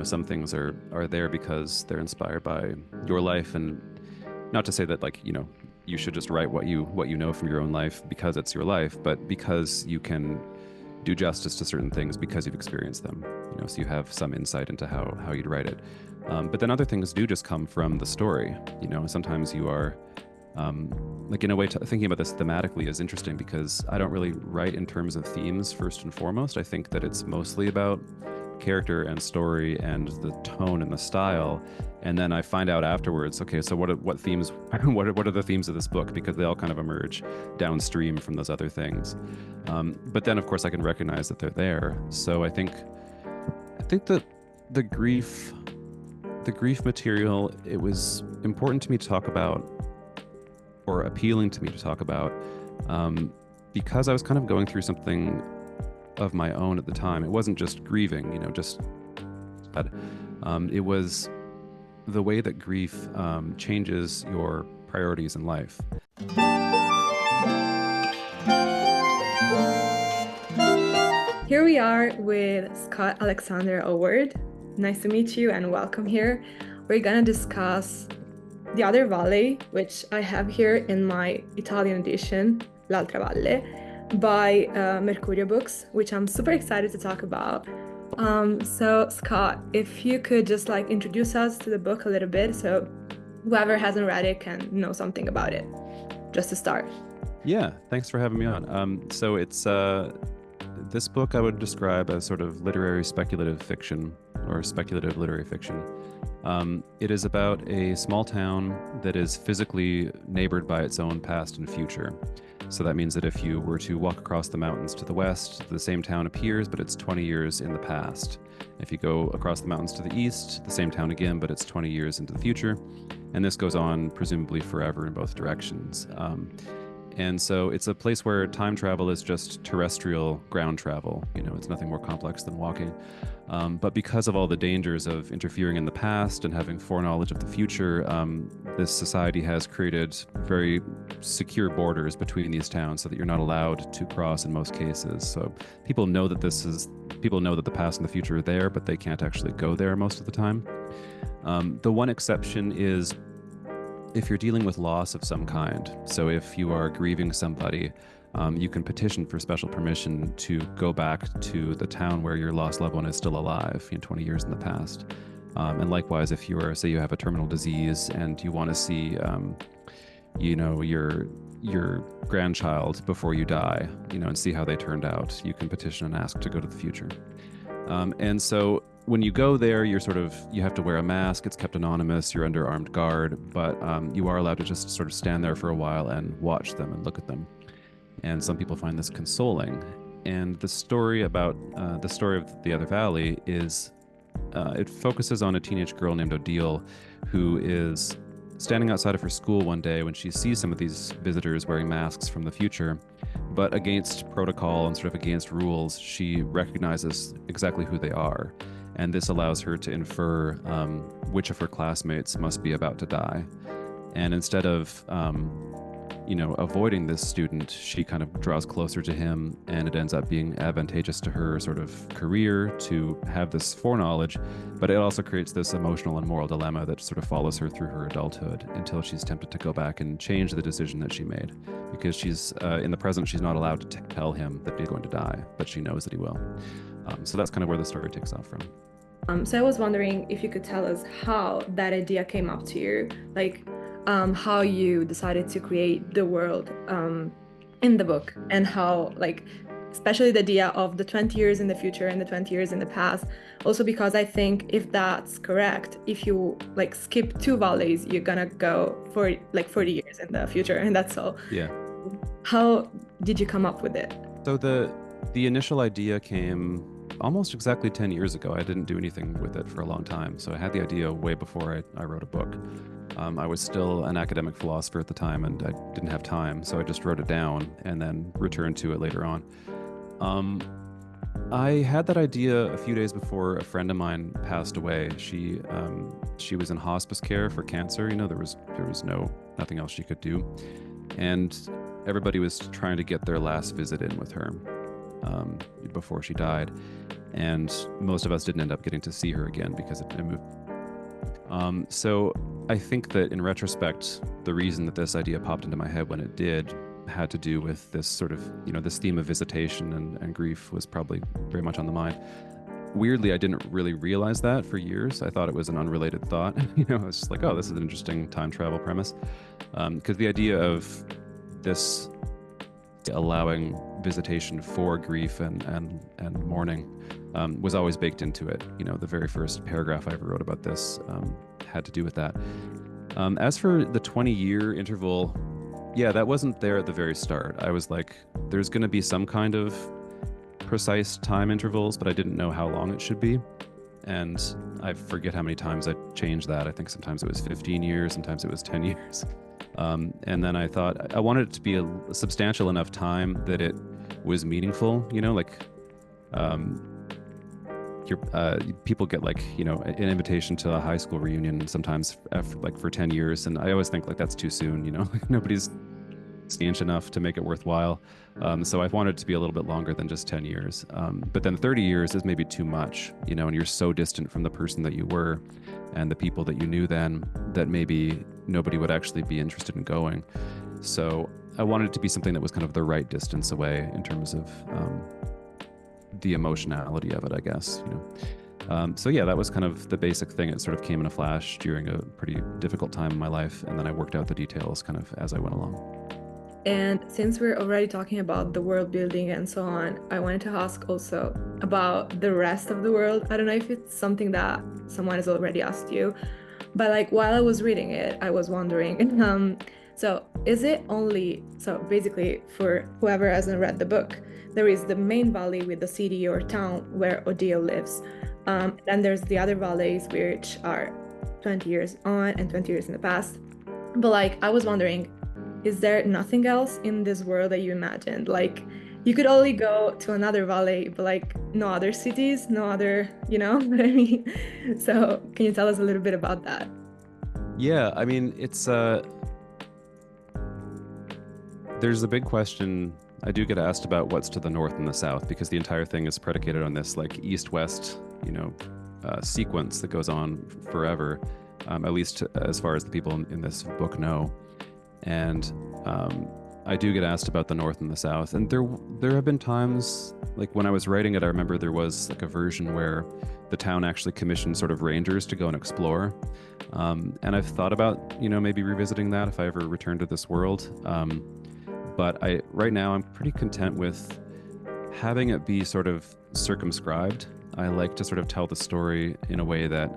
some things are there because they're inspired by your life, and not to say that like you should just write what you know from your own life because it's your life, but because you can do justice to certain things because you've experienced them. So you have some insight into how you'd write it. But then other things do just come from the story. Sometimes you are like in a way thinking about this thematically is interesting because I don't really write in terms of themes first and foremost. I think that it's mostly about character and story and the tone and the style, and then I find out afterwards, okay, so what themes what are the themes of this book, because they all kind of emerge downstream from those other things. But then of course I can recognize that they're there. So I think that the grief material, it was important to me to talk about, or appealing to me to talk about, because I was kind of going through something of my own at the time. It wasn't just grieving, but it was the way that grief changes your priorities in life. Here we are with Scott Alexander Award. Nice to meet you and welcome here. We're gonna discuss The Other Valley, which I have here in my Italian edition, L'Altra Valle, by Mercurio Books, which I'm super excited to talk about. So Scott, if you could just like introduce us to the book a little bit so whoever hasn't read it can know something about it, just to start. Yeah, thanks for having me on. So it's this book I would describe as sort of literary speculative fiction, or speculative literary fiction. It is about a small town that is physically neighbored by its own past and future. So that means that if you were to walk across the mountains to the west, the same town appears, but it's 20 years in the past. If you go across the mountains to the east, the same town again, but it's 20 years into the future. And this goes on presumably forever in both directions. And so it's a place where time travel is just terrestrial ground travel. It's nothing more complex than walking. But because of all the dangers of interfering in the past and having foreknowledge of the future, this society has created very secure borders between these towns so that you're not allowed to cross in most cases. So people know that the past and the future are there, but they can't actually go there most of the time. The one exception is if you're dealing with loss of some kind. So if you are grieving somebody, you can petition for special permission to go back to the town where your lost loved one is still alive, 20 years in the past. And likewise, if say you have a terminal disease and you want to see, your grandchild before you die, and see how they turned out, you can petition and ask to go to the future. And so when you go there, you have to wear a mask. It's kept anonymous. You're under armed guard, but you are allowed to just sort of stand there for a while and watch them and look at them. And some people find this consoling. And the story of The Other Valley is, it focuses on a teenage girl named Odile who is standing outside of her school one day when she sees some of these visitors wearing masks from the future. But against protocol and sort of against rules, she recognizes exactly who they are. And this allows her to infer which of her classmates must be about to die. And instead of, avoiding this student, she kind of draws closer to him, and it ends up being advantageous to her sort of career to have this foreknowledge, but it also creates this emotional and moral dilemma that sort of follows her through her adulthood until she's tempted to go back and change the decision that she made. Because she's, in the present, she's not allowed to tell him that he's going to die, but she knows that he will. So that's kind of where the story takes off from. So I was wondering if you could tell us how that idea came up to you, like how you decided to create the world in the book, and how, like, especially the idea of the 20 years in the future and the 20 years in the past. Also because I think if that's correct, if you like skip 2 valleys, you're gonna go for like 40 years in the future, and that's all. Yeah. How did you come up with it? So the initial idea came almost exactly 10 years ago. I didn't do anything with it for a long time. So I had the idea way before I wrote a book. I was still an academic philosopher at the time, and I didn't have time. So I just wrote it down and then returned to it later on. I had that idea a few days before a friend of mine passed away. She was in hospice care for cancer. There was nothing else she could do. And everybody was trying to get their last visit in with her before she died. and most of us didn't end up getting to see her again because it moved. So I think that in retrospect, the reason that this idea popped into my head when it did had to do with this sort of, this theme of visitation and grief was probably very much on the mind. Weirdly, I didn't really realize that for years. I thought it was an unrelated thought. I was just like, oh, this is an interesting time travel premise. Because the idea of this allowing visitation for grief and mourning was always baked into it. The very first paragraph I ever wrote about this had to do with that. As for the 20-year interval, yeah, that wasn't there at the very start. I was like, there's going to be some kind of precise time intervals, but I didn't know how long it should be. And I forget how many times I changed that. I think sometimes it was 15 years, sometimes it was 10 years. And then I thought I wanted it to be a substantial enough time that it was meaningful, people get an invitation to a high school reunion sometimes for 10 years. And I always think that's too soon, nobody's substantial enough to make it worthwhile. So I wanted it to be a little bit longer than just 10 years. But then 30 years is maybe too much, and you're so distant from the person that you were and the people that you knew then that maybe nobody would actually be interested in going. So I wanted it to be something that was kind of the right distance away in terms of the emotionality of it, I guess. So yeah, that was kind of the basic thing. It sort of came in a flash during a pretty difficult time in my life, and then I worked out the details kind of as I went along. And since we're already talking about the world building and so on, I wanted to ask also about the rest of the world. I don't know if it's something that someone has already asked you, but while I was reading it, I was wondering, so is it only, so basically for whoever hasn't read the book, there is the main valley with the city or town where Odile lives. Then there's the other valleys which are 20 years on and 20 years in the past. But I was wondering, is there nothing else in this world that you imagined? You could only go to another valley, but no other cities, no other, what I mean? So can you tell us a little bit about that? Yeah, I mean, it's there's a big question. I do get asked about what's to the north and the south, because the entire thing is predicated on this east-west, sequence that goes on forever, at least as far as the people in this book know. And I do get asked about the north and the south, and there have been times, when I was writing it, I remember there was a version where the town actually commissioned sort of rangers to go and explore, and I've thought about maybe revisiting that if I ever return to this world, but right now I'm pretty content with having it be sort of circumscribed. I like to sort of tell the story in a way that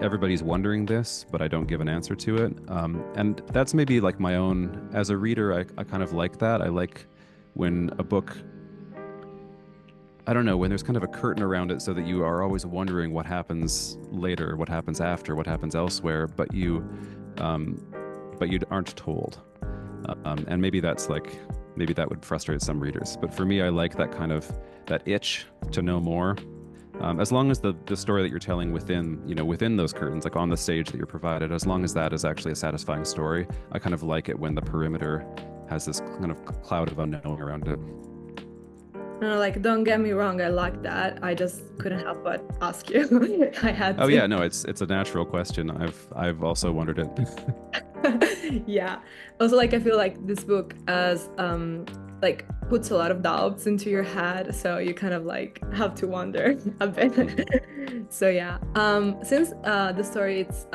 everybody's wondering this, but I don't give an answer to it. And that's maybe my own, as a reader, I kind of like that. I like when a book, I don't know, when there's kind of a curtain around it so that you are always wondering what happens later, what happens after, what happens elsewhere, but you aren't told. And maybe maybe that would frustrate some readers. But for me, I like that itch to know more. As long as the story that you're telling within those curtains, on the stage that you're provided, as long as that is actually a satisfying story, I kind of like it when the perimeter has this kind of cloud of unknown around it. No, don't get me wrong, I like that. I just couldn't help but ask you. I had to. Oh yeah, no, it's a natural question. I've also wondered it. Yeah. Also, I feel this book as puts a lot of doubts into your head, so you kind of have to wonder a bit. So yeah, since the story it's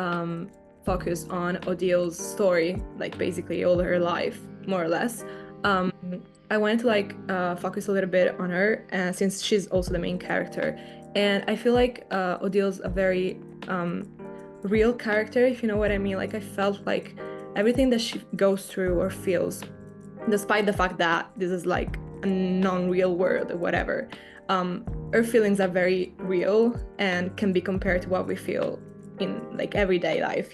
focused on Odile's story, basically all her life, more or less, I wanted to focus a little bit on her, since she's also the main character, and I feel Odile's a very real character, if you know what I mean. I felt everything that she goes through or feels, despite the fact that this is a non-real world or whatever, her feelings are very real and can be compared to what we feel in everyday life,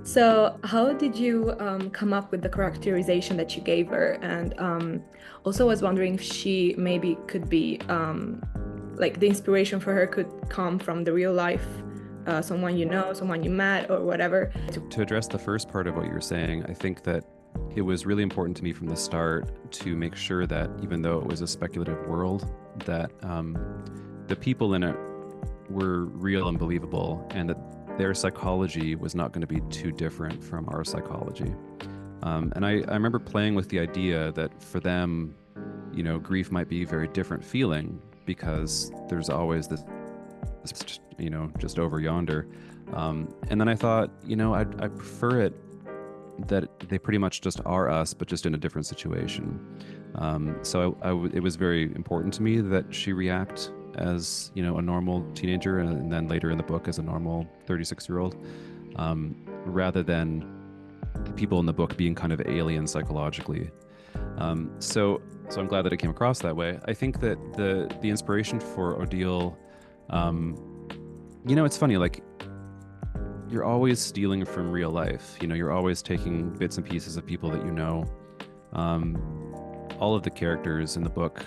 So how did you come up with the characterization that you gave her? And also I was wondering if she maybe could be the inspiration for her could come from the real life, someone someone you met or whatever. To address the first part of what you're saying, I think that it was really important to me from the start to make sure that even though it was a speculative world, that the people in it were real and believable, and that their psychology was not going to be too different from our psychology. And I remember playing with the idea that for them, grief might be a very different feeling because there's always this, just over yonder. And then I thought, I prefer it that they pretty much just are us, but just in a different situation. So it was very important to me that she react as a normal teenager, and then later in the book as a normal 36-year-old, rather than the people in the book being kind of alien psychologically. So I'm glad that it came across that way. I think that the inspiration for Odile, it's funny, like, you're always stealing from real life. You're always taking bits and pieces of people that you know. All of the characters in the book,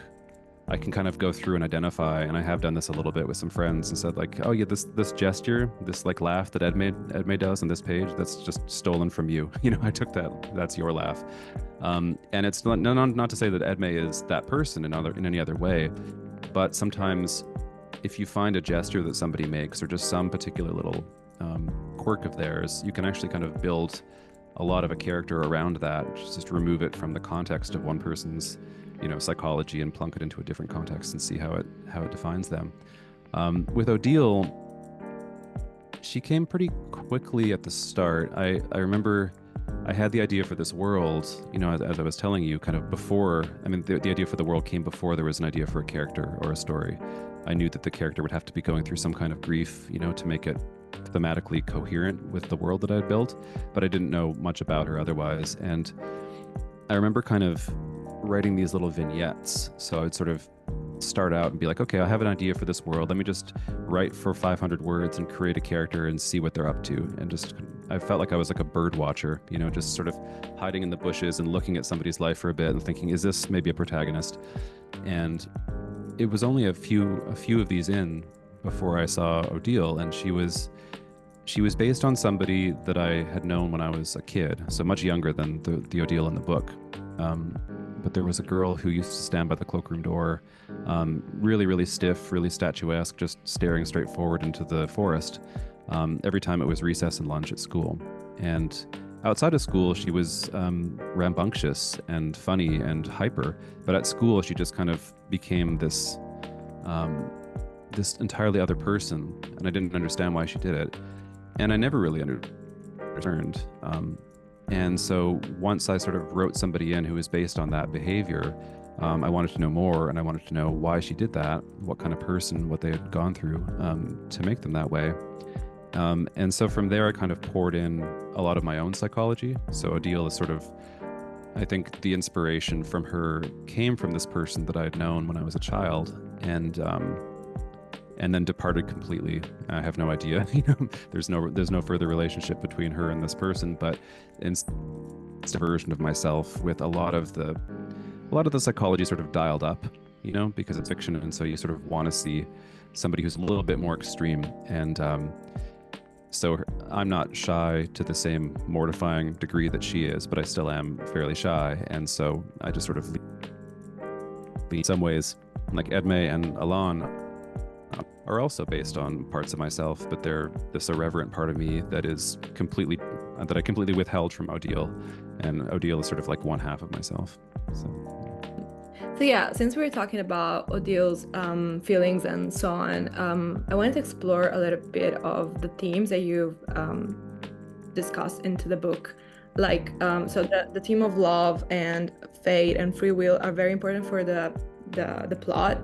I can kind of go through and identify, and I have done this a little bit with some friends and said, like, oh yeah, this gesture, this like laugh that Edme does on this page, that's just stolen from you. I took that's your laugh. And it's not to say that Edme is that person in any other way, but sometimes if you find a gesture that somebody makes or just some particular little quirk of theirs, you can actually kind of build a lot of a character around that. Just remove it from the context of one person's psychology and plunk it into a different context and see how it defines them. With Odile, she came pretty quickly at the start. I remember I had the idea for this world, as I was telling you, kind of before. I mean, the idea for the world came before there was an idea for a character or a story. I knew that the character would have to be going through some kind of grief, to make it thematically coherent with the world that I had built, but I didn't know much about her otherwise. And I remember kind of writing these little vignettes. So I'd sort of start out and be like, okay, I have an idea for this world. Let me just write for 500 words and create a character and see what they're up to. And I felt like I was like a bird watcher, just sort of hiding in the bushes and looking at somebody's life for a bit and thinking, is this maybe a protagonist? And it was only a few of these in before I saw Odile, and she was based on somebody that I had known when I was a kid, so much younger than the Odile in the book. But there was a girl who used to stand by the cloakroom door, really, really stiff, really statuesque, just staring straight forward into the forest every time it was recess and lunch at school. And outside of school, she was rambunctious and funny and hyper, but at school, she just kind of became this entirely other person, and I didn't understand why she did it. And I never really understood. And so once I sort of wrote somebody in who was based on that behavior, I wanted to know more, and I wanted to know why she did that, what kind of person, what they had gone through to make them that way. And so from there, I kind of poured in a lot of my own psychology. So Odile is sort of, I think the inspiration from her came from this person that I had known when I was a child, and then departed completely. I have no idea. There's no further relationship between her and this person, but it's a version of myself with a lot of the psychology sort of dialed up, because it's fiction, and so you sort of want to see somebody who's a little bit more extreme. And so I'm not shy to the same mortifying degree that she is, but I still am fairly shy, and so I just sort of in some ways, like Edme and Alan are also based on parts of myself, but they're this irreverent part of me that I completely withheld from Odile, and Odile is sort of like one half of myself. So yeah, since we were talking about Odile's feelings and so on, I wanted to explore a little bit of the themes that you've discussed into the book. Like, so the theme of love and fate and free will are very important for the plot,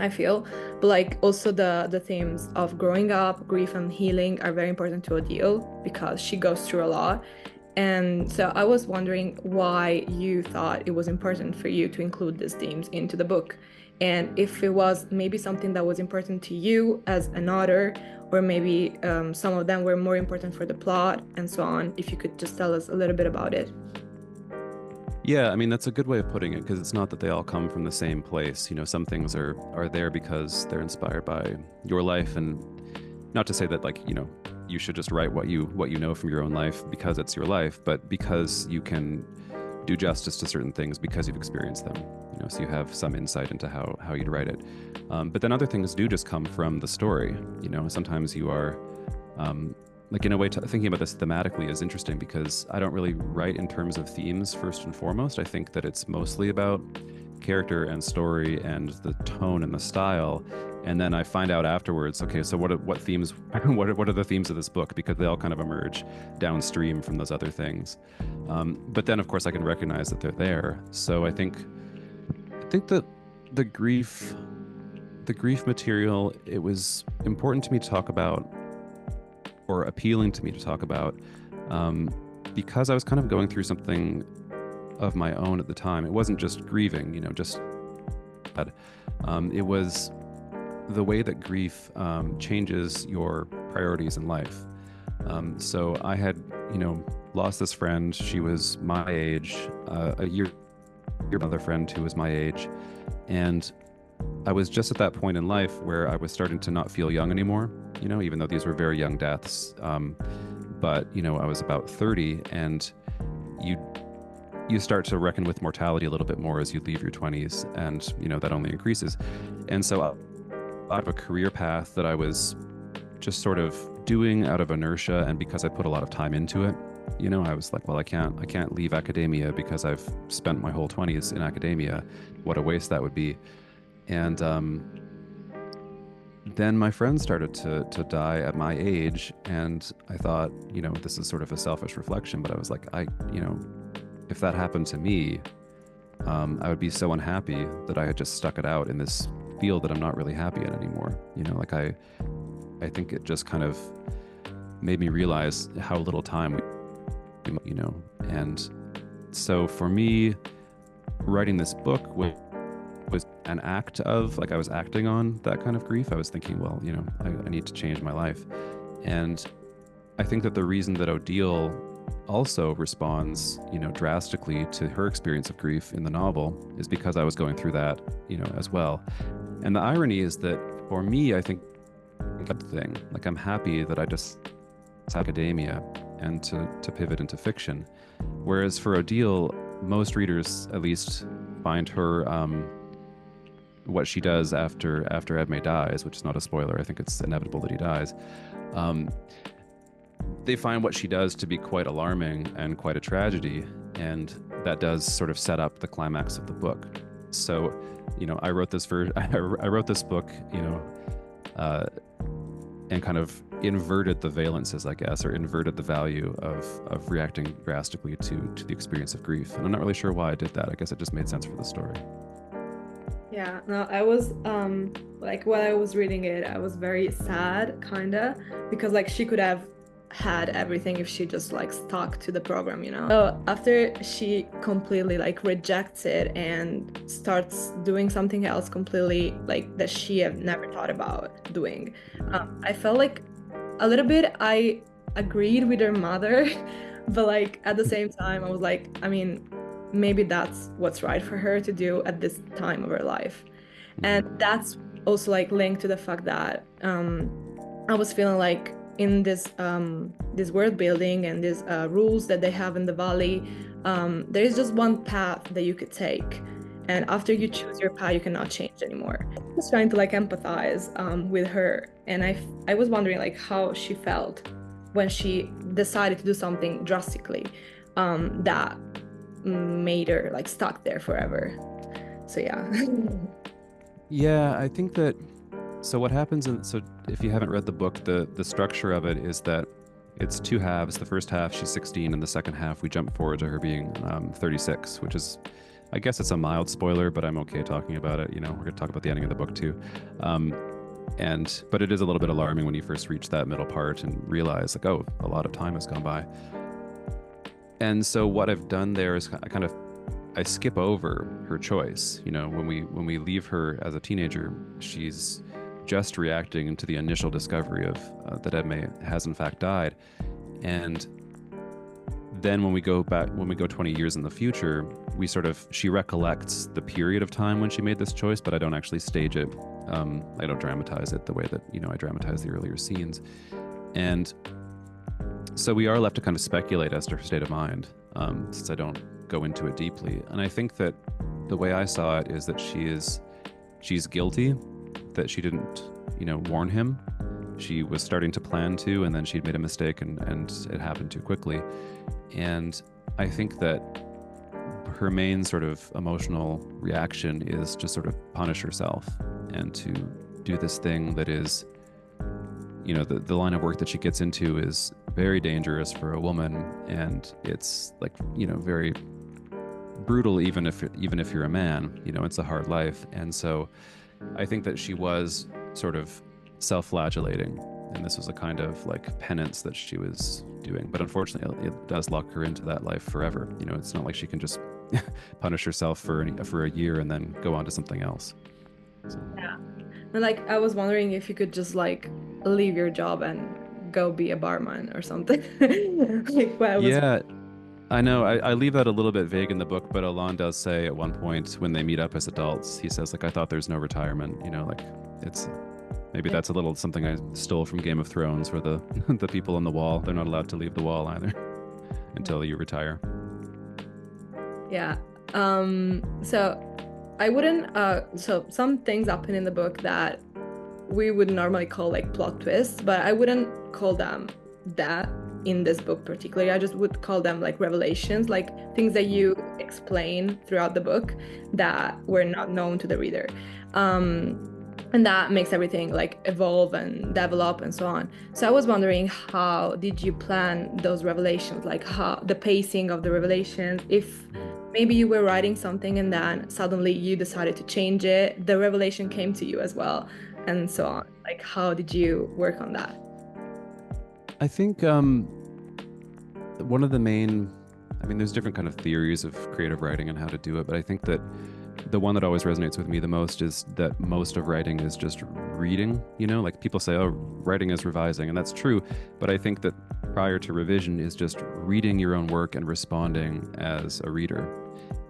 I feel, but like also the themes of growing up, grief, and healing are very important to Odile because she goes through a lot. And so I was wondering why you thought it was important for you to include these themes into the book, and if it was maybe something that was important to you as an author, or maybe some of them were more important for the plot and so on. If you could just tell us a little bit about it. Yeah, I mean, that's a good way of putting it, because it's not that they all come from the same place. Some things are there because they're inspired by your life, and not to say that, like, you should just write what you know from your own life because it's your life, but because you can do justice to certain things because you've experienced them. so you have some insight into how you'd write it. But then other things do just come from the story. Sometimes you are, like, in a way, thinking about this thematically is interesting, because I don't really write in terms of themes first and foremost. I think that it's mostly about character and story and the tone and the style. And then I find out afterwards, okay, so what themes, what are the themes of this book? Because they all kind of emerge downstream from those other things. But then, of course, I can recognize that they're there. So I think that the grief material, it was important to me to talk about, or appealing to me to talk about, because I was kind of going through something of my own at the time. It wasn't just grieving, just bad. It was the way that grief changes your priorities in life. So I had, lost this friend. She was my age, a year, another friend who was my age. And I was just at that point in life where I was starting to not feel young anymore, even though these were very young deaths. But, I was about 30, and you start to reckon with mortality a little bit more as you leave your 20s, and, that only increases. And so out of a career path that I was just sort of doing out of inertia, and because I put a lot of time into it, I was like, well, I can't leave academia because I've spent my whole 20s in academia. What a waste that would be. And then my friend started to die at my age, and I thought, this is sort of a selfish reflection, but I was like, if that happened to me, I would be so unhappy that I had just stuck it out in this field that I'm not really happy in anymore. I think it just kind of made me realize how little time we, and so for me, writing this book was an act of, like, I was acting on that kind of grief. I was thinking, well, I need to change my life. And I think that the reason that Odile also responds, drastically to her experience of grief in the novel is because I was going through that, as well. And the irony is that for me, I think that thing, like, I'm happy that I just academia and to pivot into fiction. Whereas for Odile, most readers at least find her, what she does after Edme dies, which is not a spoiler, I think it's inevitable that he dies. They find what she does to be quite alarming and quite a tragedy, and that does sort of set up the climax of the book. So, I wrote this book, and kind of inverted the valences, I guess, or inverted the value of reacting drastically to the experience of grief. And I'm not really sure why I did that. I guess it just made sense for the story. Yeah, no, I was like, while I was reading it, I was very sad, kinda, because, like, she could have had everything if she just, like, stuck to the program, So after she completely, like, rejects it and starts doing something else completely, like, that she have never thought about doing, I felt like a little bit I agreed with her mother, but, like, at the same time, I was like, I mean, maybe that's what's right for her to do at this time of her life. And that's also, like, linked to the fact that I was feeling like in this world building and these rules that they have in the valley, there is just one path that you could take, and after you choose your path, you cannot change anymore. I was trying to, like, empathize with her, and I was wondering, like, how she felt when she decided to do something drastically that made her, like, stuck there forever. So yeah. Yeah, I think that, so what happens so if you haven't read the book, the structure of it is that it's two halves. The first half, she's 16, and the second half, we jump forward to her being 36, which is, I guess it's a mild spoiler, but I'm okay talking about it. We're going to talk about the ending of the book too. But it is a little bit alarming when you first reach that middle part and realize, like, oh, a lot of time has gone by. And so what I've done there is I skip over her choice. When we leave her as a teenager, she's just reacting to the initial discovery of that Edme has in fact died. And then when we go 20 years in the future, she recollects the period of time when she made this choice, but I don't actually stage it. I don't dramatize it the way that, I dramatize the earlier scenes. And so we are left to kind of speculate as to her state of mind, since I don't go into it deeply. And I think that the way I saw it is that she's guilty that she didn't, warn him. She was starting to plan to, and then she'd made a mistake, and it happened too quickly. And I think that her main sort of emotional reaction is to sort of punish herself and to do this thing that is, the line of work that she gets into is very dangerous for a woman, and it's like, very brutal even if you're a man. It's a hard life. And so I think that she was sort of self-flagellating, and this was a kind of like penance that she was doing. But unfortunately, it does lock her into that life forever. It's not like she can just punish herself for a year and then go on to something else. So. Yeah. And like, I was wondering if you could just like leave your job and go be a barman or something. Like, what I was. Yeah, I know. I leave that a little bit vague in the book, but Alon does say at one point when they meet up as adults, he says, like, I thought there's no retirement. Like it's maybe that's a little something I stole from Game of Thrones, where the the people on the wall, they're not allowed to leave the wall either until you retire. Yeah. So I wouldn't so some things happen in the book that we would normally call like plot twists, but I wouldn't call them that in this book particularly. I just would call them like revelations, like things that you explain throughout the book that were not known to the reader. And that makes everything like evolve and develop and so on. So I was wondering, how did you plan those revelations? Like how the pacing of the revelations, if maybe you were writing something and then suddenly you decided to change it, the revelation came to you as well, and so on. Like, how did you work on that? I think one of the main, there's different kind of theories of creative writing and how to do it, but I think that the one that always resonates with me the most is that most of writing is just reading. Like people say, oh, writing is revising, and that's true, but I think that prior to revision is just reading your own work and responding as a reader.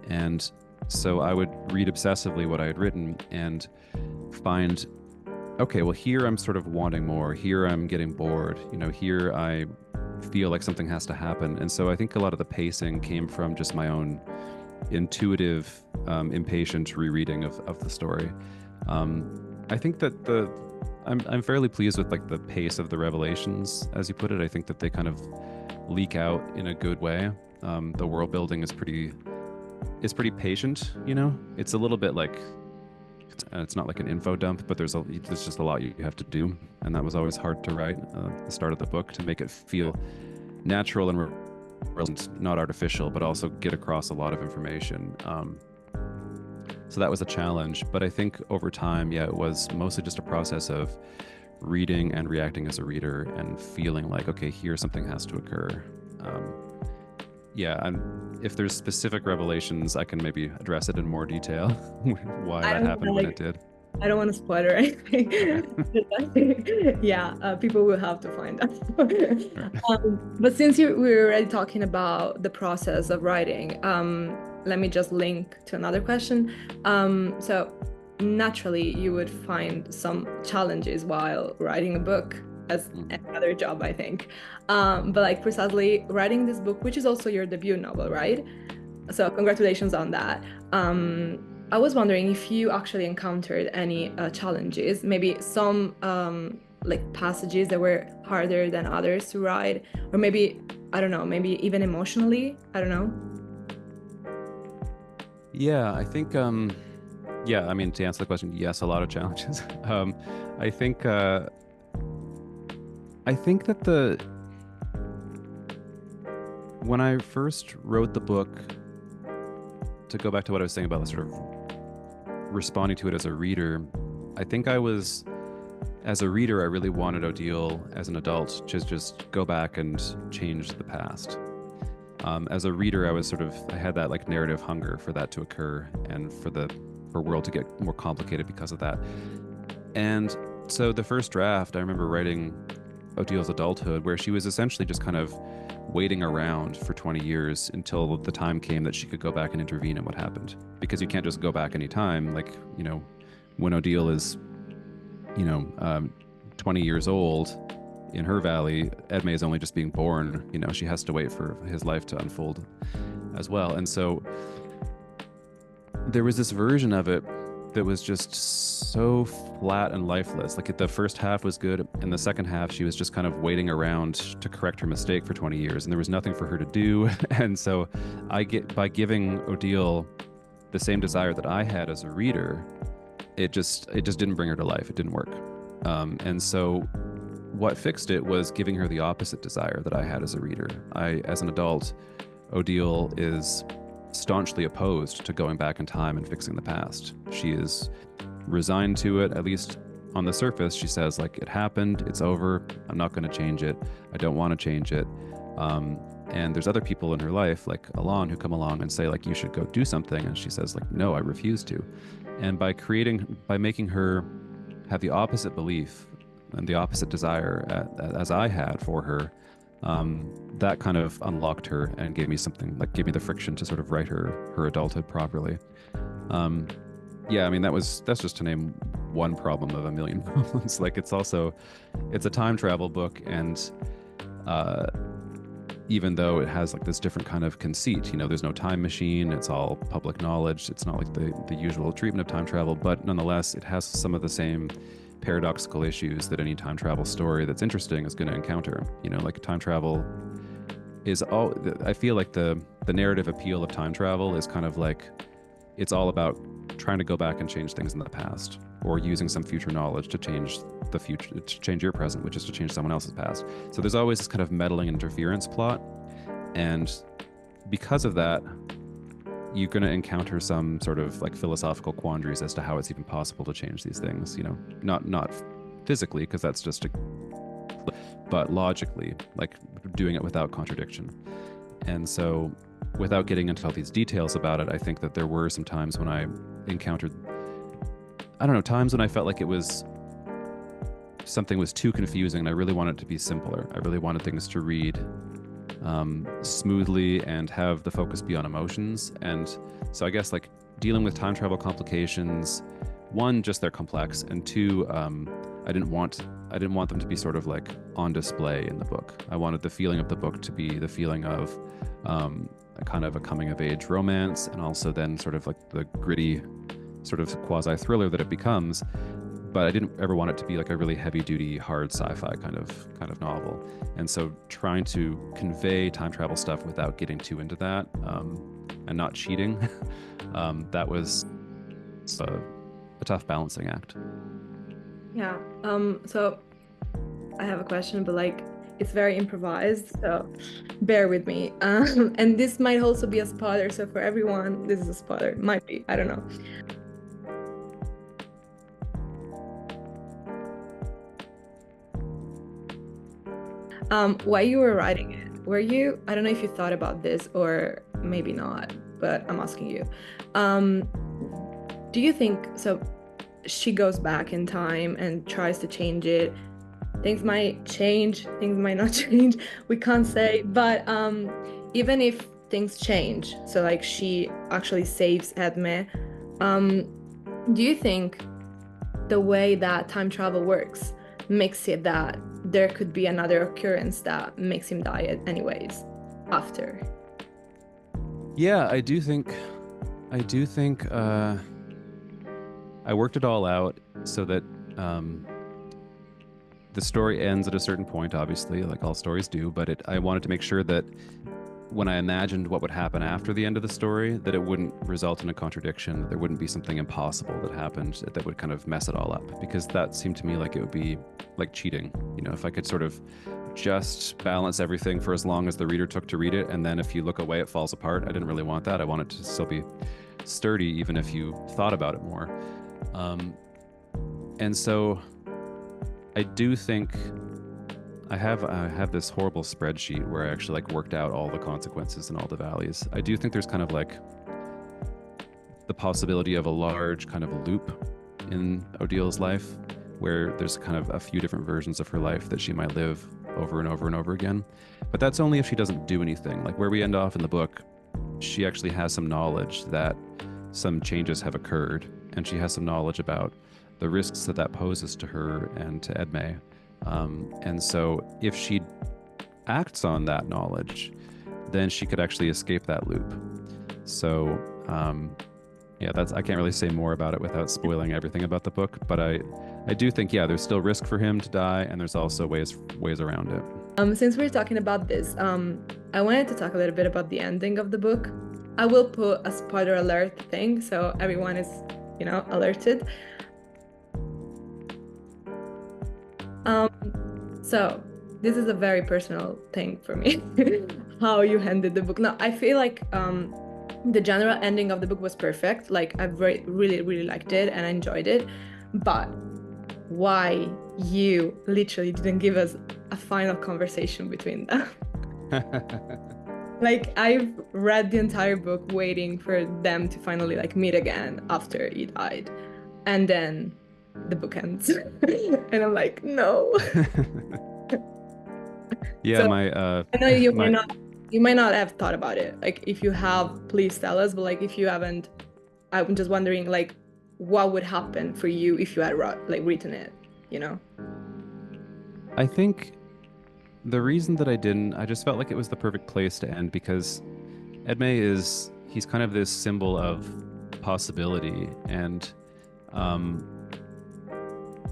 And so I would read obsessively what I had written and find, okay, well, here I'm sort of wanting more. Here I'm getting bored. Here I feel like something has to happen. And so I think a lot of the pacing came from just my own intuitive, impatient rereading of the story. I think that I'm fairly pleased with like the pace of the revelations, as you put it. I think that they kind of leak out in a good way. The world building is pretty patient. It's a little bit like, it's not like an info dump, but there's just a lot you have to do, and that was always hard to write at the start of the book, to make it feel natural and not artificial, but also get across a lot of information. So that was a challenge, but I think over time, it was mostly just a process of reading and reacting as a reader and feeling like, okay, here something has to occur. And if there's specific revelations, I can maybe address it in more detail, why that happened when it did. I don't want to spoil or anything. People will have to find out. But since we were already talking about the process of writing, let me just link to another question. So naturally, you would find some challenges while writing a book, as another job, I think. But like precisely writing this book, which is also your debut novel, right? So congratulations on that. I was wondering if you actually encountered any challenges, maybe some like passages that were harder than others to write, or maybe, I don't know, maybe even emotionally, I don't know. Yeah, I think, to answer the question, yes, a lot of challenges. I think that when I first wrote the book, to go back to what I was saying about sort of responding to it as a reader, I think as a reader, I really wanted Odile as an adult to just go back and change the past. As a reader, I had that like narrative hunger for that to occur, and for world to get more complicated because of that. And so the first draft, I remember writing Odile's adulthood, where she was essentially just kind of waiting around for 20 years until the time came that she could go back and intervene in what happened. Because you can't just go back any time. Like, when Odile is, 20 years old in her valley, Edme is only just being born. She has to wait for his life to unfold as well. And so there was this version of it that was just so flat and lifeless. Like the first half was good, and the second half she was just kind of waiting around to correct her mistake for 20 years, and there was nothing for her to do. And so I get by giving Odile the same desire that I had as a reader, it just didn't bring her to life. It didn't work. And so what fixed it was giving her the opposite desire that I had as a reader. As an adult, Odile is staunchly opposed to going back in time and fixing the past. She is resigned to it, at least on the surface. She says, like, it happened, it's over, I'm not going to change it, I don't want to change it. And there's other people in her life, like Alon, who come along and say, like, you should go do something. And she says, like, no, I refuse to. And by making her have the opposite belief and the opposite desire as I had for her, that kind of unlocked her and gave me the friction to sort of write her adulthood properly. Yeah, I mean, that's just to name one problem of a million problems. Like, it's a time travel book, and even though it has like this different kind of conceit, there's no time machine, it's all public knowledge, it's not like the usual treatment of time travel, but nonetheless, it has some of the same paradoxical issues that any time travel story that's interesting is going to encounter. Like time travel I feel like the narrative appeal of time travel is kind of like, it's all about trying to go back and change things in the past, or using some future knowledge to change the future, to change your present, which is to change someone else's past. So there's always this kind of meddling interference plot, and because of that, you're going to encounter some sort of like philosophical quandaries as to how it's even possible to change these things. Not physically, because that's just but logically, like doing it without contradiction. And so, without getting into all these details about it, I think that there were some times when I encountered, times when I felt like something was too confusing, and I really wanted it to be simpler. I really wanted things to read smoothly and have the focus be on emotions. And so I guess, like, dealing with time travel complications, one, just they're complex, and two, I didn't want them to be sort of like on display in the book. I wanted the feeling of the book to be the feeling of a kind of a coming of age romance, and also then sort of like the gritty sort of quasi thriller that it becomes. But I didn't ever want it to be like a really heavy duty, hard sci-fi kind of novel. And so trying to convey time travel stuff without getting too into that, and not cheating, that was a tough balancing act. Yeah. So I have a question, but like, it's very improvised, so bear with me. And this might also be a spoiler, so for everyone, this is a spoiler. Might be, I don't know. While you were writing it, I don't know if you thought about this or maybe not, but I'm asking you. Do you think, so she goes back in time and tries to change it. Things might change, things might not change. We can't say, but even if things change, so like she actually saves Edme, do you think the way that time travel works makes it that there could be another occurrence that makes him die anyways after? Yeah, I do think I worked it all out so that the story ends at a certain point, obviously, like all stories do, but I wanted to make sure that when I imagined what would happen after the end of the story, that it wouldn't result in a contradiction, that there wouldn't be something impossible that happened that would kind of mess it all up, because that seemed to me like it would be like cheating. If I could sort of just balance everything for as long as the reader took to read it, and then if you look away, it falls apart. I didn't really want that. I wanted to still be sturdy, even if you thought about it more. And so I do think I have this horrible spreadsheet where I actually like worked out all the consequences and all the valleys. I do think there's kind of like the possibility of a large kind of loop in Odile's life, where there's kind of a few different versions of her life that she might live over and over and over again. But that's only if she doesn't do anything. Like where we end off in the book, she actually has some knowledge that some changes have occurred, and she has some knowledge about the risks that poses to her and to Edme. And so if she acts on that knowledge, then she could actually escape that loop. So Yeah, that's I can't really say more about it without spoiling everything about the book, but I do think yeah, there's still risk for him to die, and there's also ways around it. Since we're talking about this, I wanted to talk a little bit about the ending of the book. I will put a spoiler alert thing so everyone is, alerted. So this is a very personal thing for me, how you ended the book. No, I feel like the general ending of the book was perfect. Like I really, really liked it and I enjoyed it. But why you literally didn't give us a final conversation between them? Like I've read the entire book waiting for them to finally like meet again after he died. And then the book ends. And I'm like, no. Yeah, So my I know you my might not have thought about it. Like if you have, please tell us. But like if you haven't, I'm just wondering like what would happen for you if you had written it, you know? I think the reason that I didn't, I just felt like it was the perfect place to end because Edme he's kind of this symbol of possibility, and um,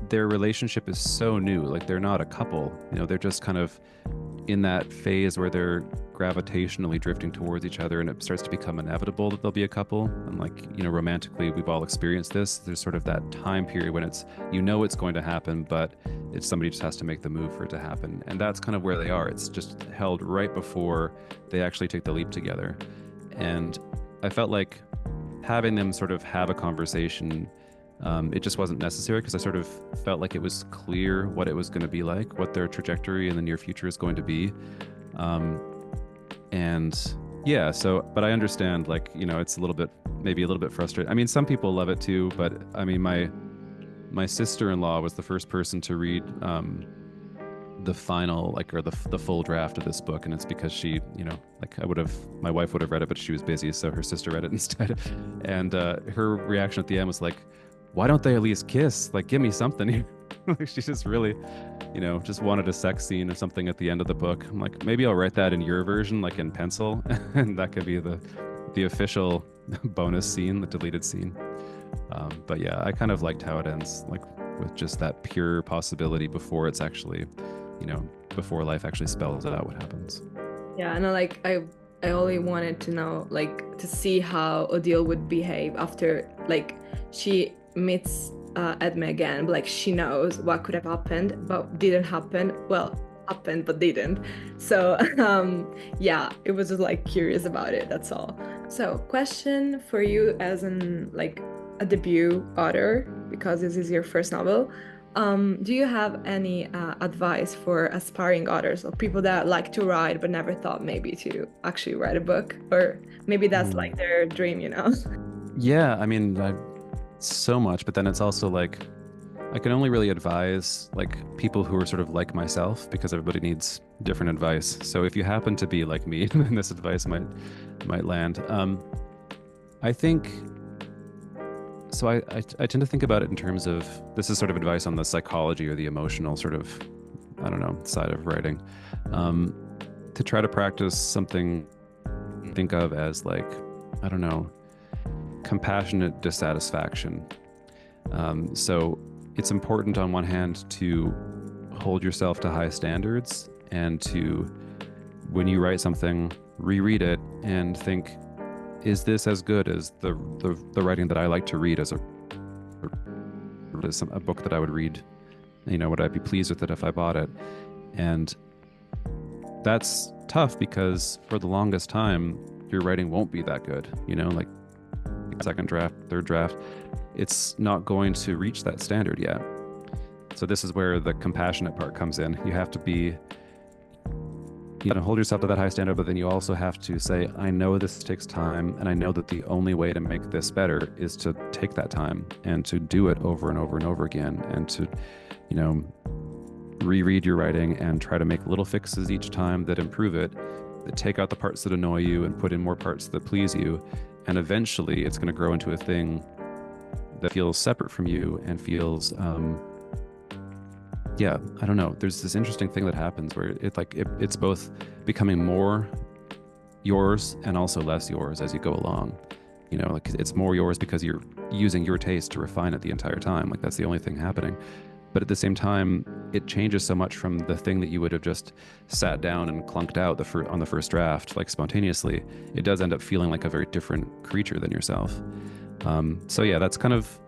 their relationship is so new. Like they're not a couple, they're just kind of in that phase where they're gravitationally drifting towards each other, and it starts to become inevitable that they'll be a couple. And like, romantically, we've all experienced this. There's sort of that time period when it's going to happen, but it's somebody just has to make the move for it to happen. And that's kind of where they are. It's just held right before they actually take the leap together. And I felt like having them sort of have a conversation, it just wasn't necessary because I sort of felt like it was clear what it was going to be like, what their trajectory in the near future is going to be. And yeah, so, but I understand, like, it's maybe a little bit frustrating. I mean, some people love it too, but I mean, my sister-in-law was the first person to read the final, like, or the full draft of this book, and it's because she, like my wife would have read it, but she was busy, so her sister read it instead. And her reaction at the end was like, why don't they at least kiss? Like, give me something. Like, she just really, just wanted a sex scene or something at the end of the book. I'm like, maybe I'll write that in your version, like in pencil, and that could be the official bonus scene, the deleted scene. But yeah, I kind of liked how it ends, like with just that pure possibility before it's actually, before life actually spells out what happens. Yeah, and I only wanted to know, like, to see how Odile would behave after, like, she meets Edme again, but like she knows what could have happened, but didn't happen. Well, happened, but didn't. So yeah, it was just like curious about it. That's all. So, question for you as a debut author, because this is your first novel. Do you have any advice for aspiring authors or people that like to write but never thought maybe to actually write a book? Or maybe that's like their dream, Yeah, I mean, so much, but then it's also like I can only really advise like people who are sort of like myself, because everybody needs different advice. So if you happen to be like me, then this advice might land. I think so. I tend to think about it in terms of, this is sort of advice on the psychology or the emotional sort of, I don't know, side of writing. To try to practice something, think of as like, I don't know, compassionate dissatisfaction. So it's important on one hand to hold yourself to high standards, and to, when you write something, reread it and think, is this as good as the writing that I like to read as a book that I would read? Would I be pleased with it if I bought it? And that's tough because for the longest time, your writing won't be that good. Like second draft, third draft, it's not going to reach that standard yet. So this is where the compassionate part comes in. You have to be, hold yourself to that high standard, but then you also have to say, I know this takes time, and I know that the only way to make this better is to take that time and to do it over and over and over again, and to, reread your writing and try to make little fixes each time that improve it, that take out the parts that annoy you and put in more parts that please you. And eventually it's going to grow into a thing that feels separate from you and feels, yeah, I don't know. There's this interesting thing that happens where it's both becoming more yours and also less yours as you go along. You know, like it's more yours because you're using your taste to refine it the entire time. Like that's the only thing happening. But at the same time, it changes so much from the thing that you would have just sat down and clunked out on the first draft, like spontaneously. It does end up feeling like a very different creature than yourself. So yeah, that's kind of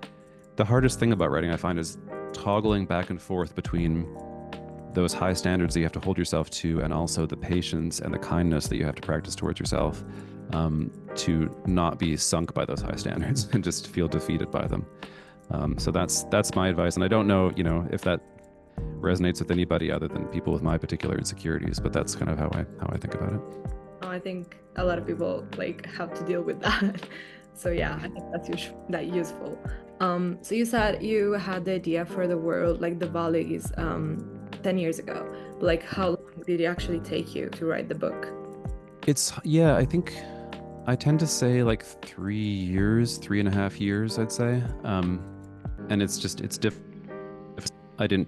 the hardest thing about writing, I find, is toggling back and forth between those high standards that you have to hold yourself to, and also the patience and the kindness that you have to practice towards yourself, to not be sunk by those high standards and just feel defeated by them. So that's my advice, and I don't know, if that resonates with anybody other than people with my particular insecurities, but that's kind of how I think about it. I think a lot of people like have to deal with that. So yeah, I think that's useful. So you said you had the idea for the world, like the valleys, 10 years ago. But like, how long did it actually take you to write the book? I think I tend to say like 3 years, 3.5 years, I'd say. And it's different. I didn't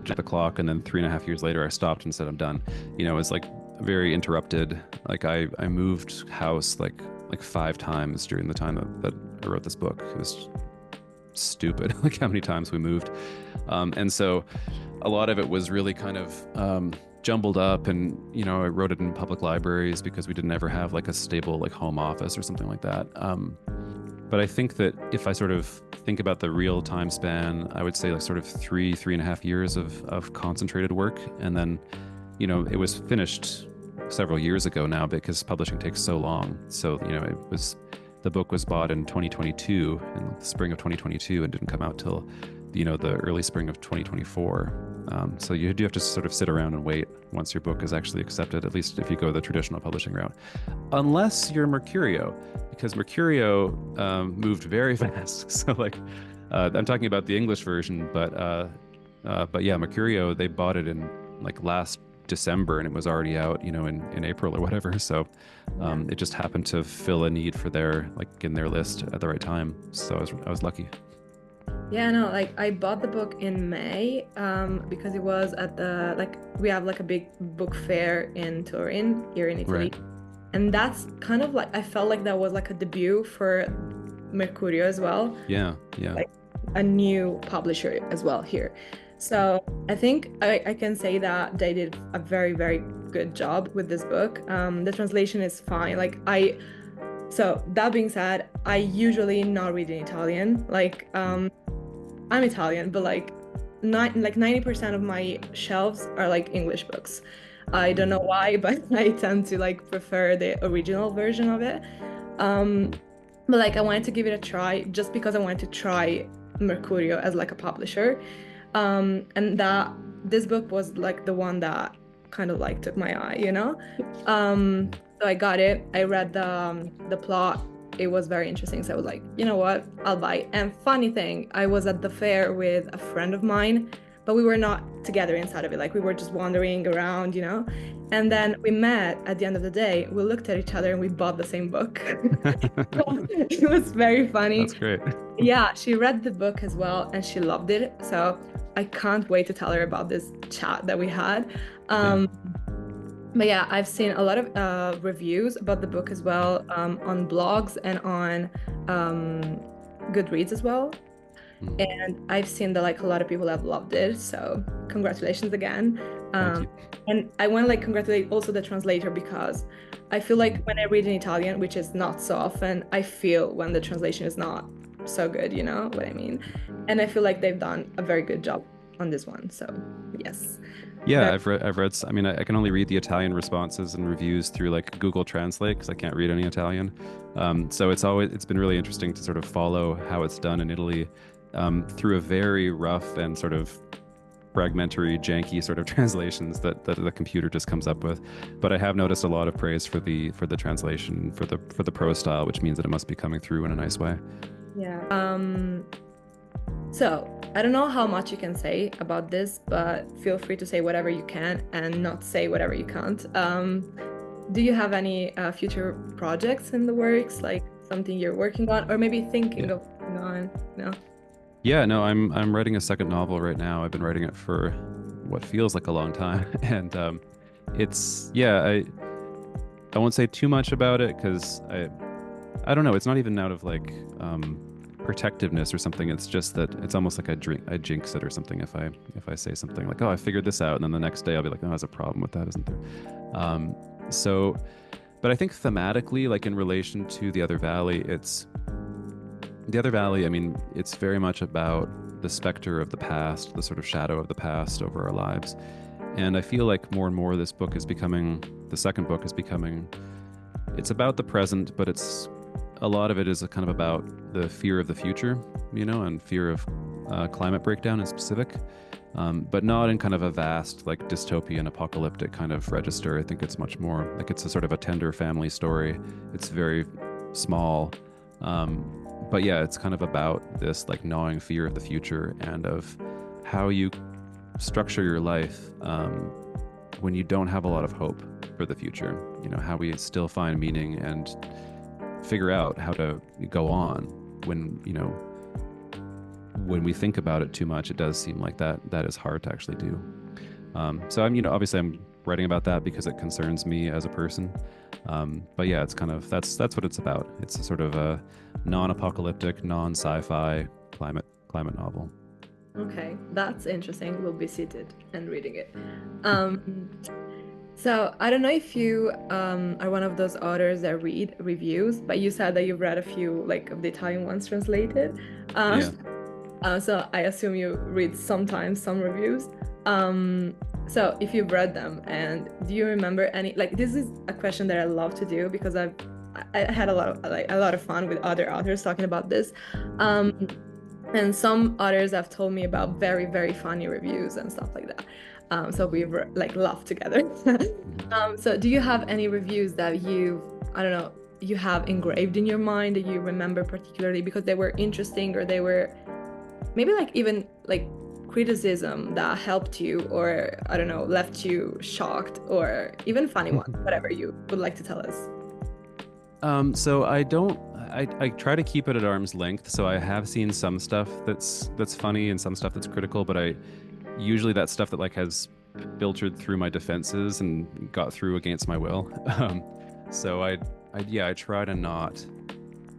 check the clock, and then 3.5 years later, I stopped and said, I'm done. It's like very interrupted. Like I moved house like 5 times during the time that I wrote this book. It was stupid, like how many times we moved. And so a lot of it was really kind of jumbled up, and I wrote it in public libraries because we didn't ever have like a stable like home office or something like that. But I think that if I sort of think about the real time span, I would say like sort of 3.5 years of concentrated work. And then, it was finished several years ago now because publishing takes so long. So, the book was bought in 2022, in the spring of 2022, and didn't come out till, the early spring of 2024. So you do have to sort of sit around and wait once your book is actually accepted, at least if you go the traditional publishing route. Unless you're Mercurio, because Mercurio moved very fast. So like, I'm talking about the English version, but yeah, Mercurio, they bought it in like last December, and it was already out, in April or whatever. So it just happened to fill a need for in their list at the right time. So I was lucky. Yeah, no, like I bought the book in May because it was at we have like a big book fair in Turin here in Italy. Right. And that's kind of like, I felt like that was like a debut for Mercurio as well. Yeah. Like a new publisher as well here. So I think I can say that they did a very, very good job with this book. The translation is fine. So that being said, I usually not read in Italian. I'm Italian, but like 90% of my shelves are like English books. I don't know why, but I tend to like prefer the original version of it. But like I wanted to give it a try just because I wanted to try Mercurio as like a publisher. And that this book was like the one that kind of like took my eye, So I got it. I read the plot. It was very interesting. So I was like, you know what? I'll buy. And funny thing, I was at the fair with a friend of mine, but we were not together inside of it. Like we were just wandering around, And then we met at the end of the day. We looked at each other and we bought the same book. It was very funny. That's great. Yeah, she read the book as well and she loved it. So I can't wait to tell her about this chat that we had. But yeah, I've seen a lot of reviews about the book as well, on blogs and on Goodreads as well. And I've seen that like a lot of people have loved it. So congratulations again. And I want to like congratulate also the translator, because I feel like when I read in Italian, which is not so often, I feel when the translation is not so good, you know what I mean? And I feel like they've done a very good job on this one. So yes. Yeah, I've read. I mean, I can only read the Italian responses and reviews through like Google Translate because I can't read any Italian. So it's been really interesting to sort of follow how it's done in Italy, through a very rough and sort of fragmentary, janky sort of translations that the computer just comes up with. But I have noticed a lot of praise for the translation, for the prose style, which means that it must be coming through in a nice way. Yeah. So I don't know how much you can say about this, but feel free to say whatever you can and not say whatever you can't. Do you have any future projects in the works, like something you're working on, or maybe thinking of working on? No. Yeah, no, I'm writing a second novel right now. I've been writing it for what feels like a long time, and I won't say too much about it because I don't know. It's not even out of like protectiveness or something. It's just that it's almost like I jinx it or something if I say something like, oh, I figured this out, and then the next day I'll be like, no, there's a problem with that, isn't there? So, but I think thematically, like in relation to the other valley, it's the other valley. I mean, it's very much about the specter of the past, the sort of shadow of the past over our lives. And I feel like more and more this book is becoming, the second book is becoming, it's about the present, but it's a lot of it is a kind of about the fear of the future, and fear of climate breakdown in specific, but not in kind of a vast, like dystopian, apocalyptic kind of register. I think it's much more like it's a sort of a tender family story. It's very small. But yeah, it's kind of about this like gnawing fear of the future and of how you structure your life when you don't have a lot of hope for the future. How we still find meaning and figure out how to go on when we think about it too much. It does seem like that is hard to actually do. So obviously I'm writing about that because it concerns me as a person. But yeah, it's kind of that's what it's about. It's a sort of a non-apocalyptic, non-sci-fi climate novel. Okay, that's interesting. We'll be seated and reading it. Um, so I don't know if you are one of those authors that read reviews, but you said that you've read a few like of the Italian ones translated. Uh, Yeah. so I assume you read sometimes some reviews. So if you've read them, and do you remember any, like this is a question that I love to do because I had a lot of fun with other authors talking about this. Um, and some others have told me about very, very funny reviews and stuff like that. So we've like laughed together. Mhm. So do you have any reviews that I don't know, you have engraved in your mind that you remember particularly because they were interesting, or they were maybe like even like criticism that helped you, or I don't know, left you shocked, or even funny ones, whatever you would like to tell us. So I try to keep it at arm's length. So I have seen some stuff that's funny and some stuff that's critical, but I usually that stuff that like has filtered through my defenses and got through against my will. So I try to not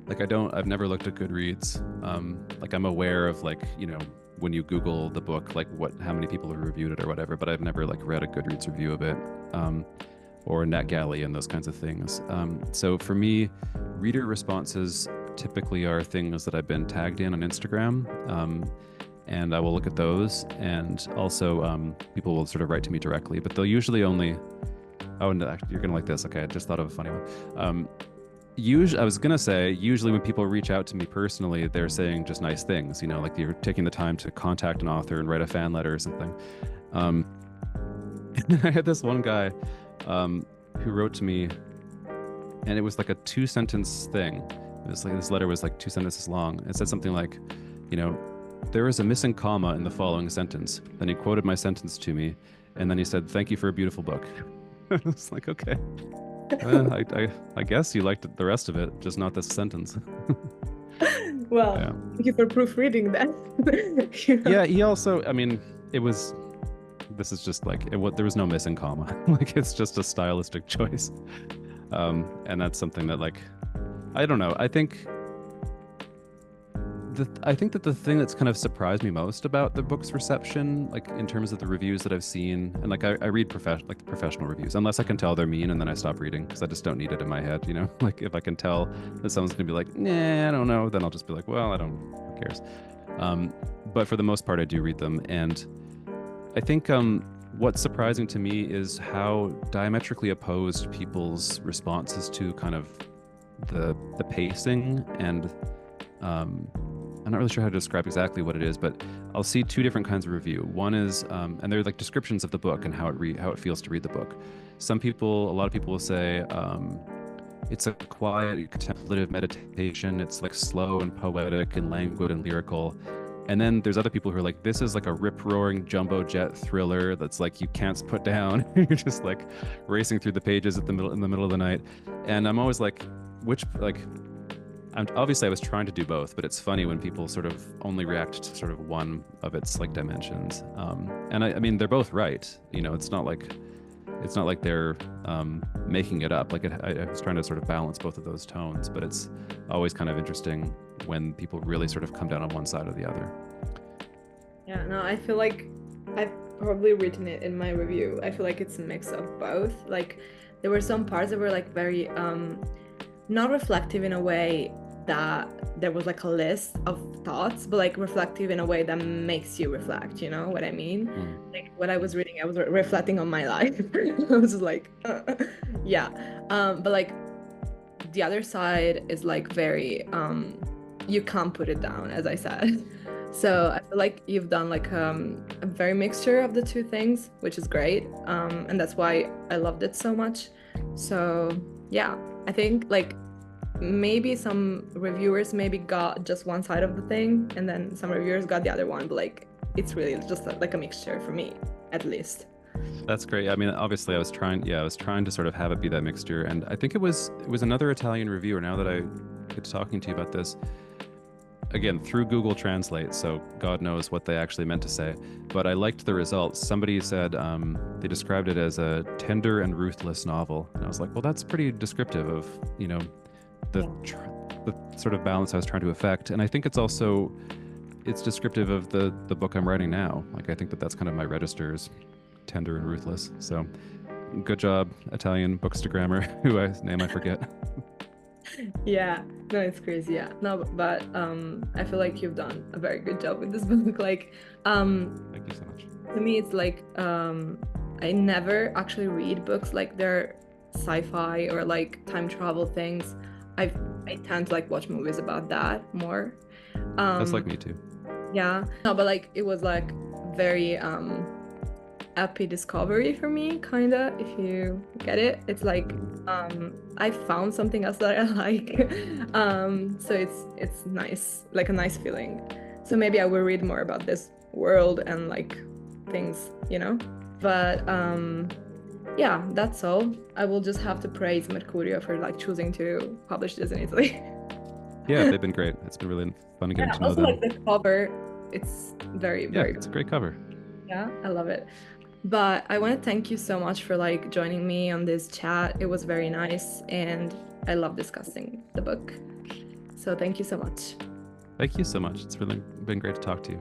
like I've never looked at Goodreads. Like I'm aware of like, when you Google the book, like how many people have reviewed it or whatever, but I've never like read a Goodreads review of it. Or NetGalley and those kinds of things. So for me, reader responses typically are things that I've been tagged in on Instagram, and I will look at those. And also, people will sort of write to me directly, but they'll usually only. Oh, and you're gonna like this. Okay, I just thought of a funny one. Usually, I was gonna say, usually when people reach out to me personally, they're saying just nice things. Like you're taking the time to contact an author and write a fan letter or something. I had this one guy who wrote to me, and it was like a 2-sentence thing. It was like this letter was like 2 sentences long. It said something like, there is a missing comma in the following sentence. Then he quoted my sentence to me, and then he said, "Thank you for a beautiful book." I was like, okay, I guess you liked the rest of it, just not this sentence. Well, Yeah. thank you for proofreading that. Yeah. He also, I mean, it was. This is just like there was no missing comma. Like it's just a stylistic choice, and that's something that like I don't know. I think that the thing that's kind of surprised me most about the book's reception, like in terms of the reviews that I've seen, and like I read professional reviews, unless I can tell they're mean, and then I stop reading because I just don't need it in my head. Like if I can tell that someone's gonna be like, nah, I don't know, then I'll just be like, well, I don't, who cares? But for the most part, I do read them, and I think what's surprising to me is how diametrically opposed people's responses to kind of the pacing and I'm not really sure how to describe exactly what it is, but I'll see two different kinds of review. One is, and they're like descriptions of the book and how it feels to read the book. A lot of people will say, it's a quiet, contemplative meditation. It's like slow and poetic and languid and lyrical. And then there's other people who are like, this is like a rip-roaring jumbo jet thriller that's like you can't put down. You're just like racing through the pages in the middle of the night. And I'm always like, obviously I was trying to do both, but it's funny when people sort of only react to sort of one of its like dimensions. And I mean, they're both right. It's not like It's not like they're making it up. Like I was trying to sort of balance both of those tones, but it's always kind of interesting when people really sort of come down on one side or the other. Yeah, no, I feel like I've probably written it in my review. I feel like it's a mix of both. Like there were some parts that were like very not reflective in a way that there was like a list of thoughts, but like reflective in a way that makes you reflect, you know what I mean? Like what I was reading, I was reflecting on my life. I was just like, yeah. But like the other side is like very, you can't put it down, as I said. So I feel like you've done like a very mixture of the two things, which is great. And that's why I loved it so much. So yeah, I think like maybe some reviewers maybe got just one side of the thing, and then some reviewers got the other one, but like it's really just like a mixture for me, at least. That's great. I mean, obviously, I was trying to sort of have it be that mixture, and I think it was another Italian reviewer. Now that I get to talking to you about this, again through Google Translate, so God knows what they actually meant to say, but I liked the results. Somebody said they described it as a tender and ruthless novel, and I was like, well, that's pretty descriptive of the the sort of balance I was trying to affect, and I think it's descriptive of the book I'm writing now. Like I think that that's kind of my registers, tender and ruthless. So good job, Italian bookstagrammer, whose name I forget. Yeah, no, it's crazy. Yeah, no, but I feel like you've done a very good job with this book. Like, Thank you so much. to me, it's like I never actually read books like they're sci-fi or like time travel things. I tend to like watch movies about that more. That's Um, like me too. yeah, no, but like it was like very happy discovery for me, kinda, if you get it. It's like I found something else that I like. So it's nice, like a nice feeling. So maybe I will read more about this world and like things, you know? But yeah, that's all. I will just have to praise Mercurio for like choosing to publish this in Italy. Yeah, they've been great. It's been really fun getting Yeah, to know also like them. the cover, it's very, Yeah, very it's a great cover. yeah, I love it. But I want to thank you so much for like joining me on this chat. It was very nice and I love discussing the book. So thank you so much. Thank you so much. It's really been great to talk to you.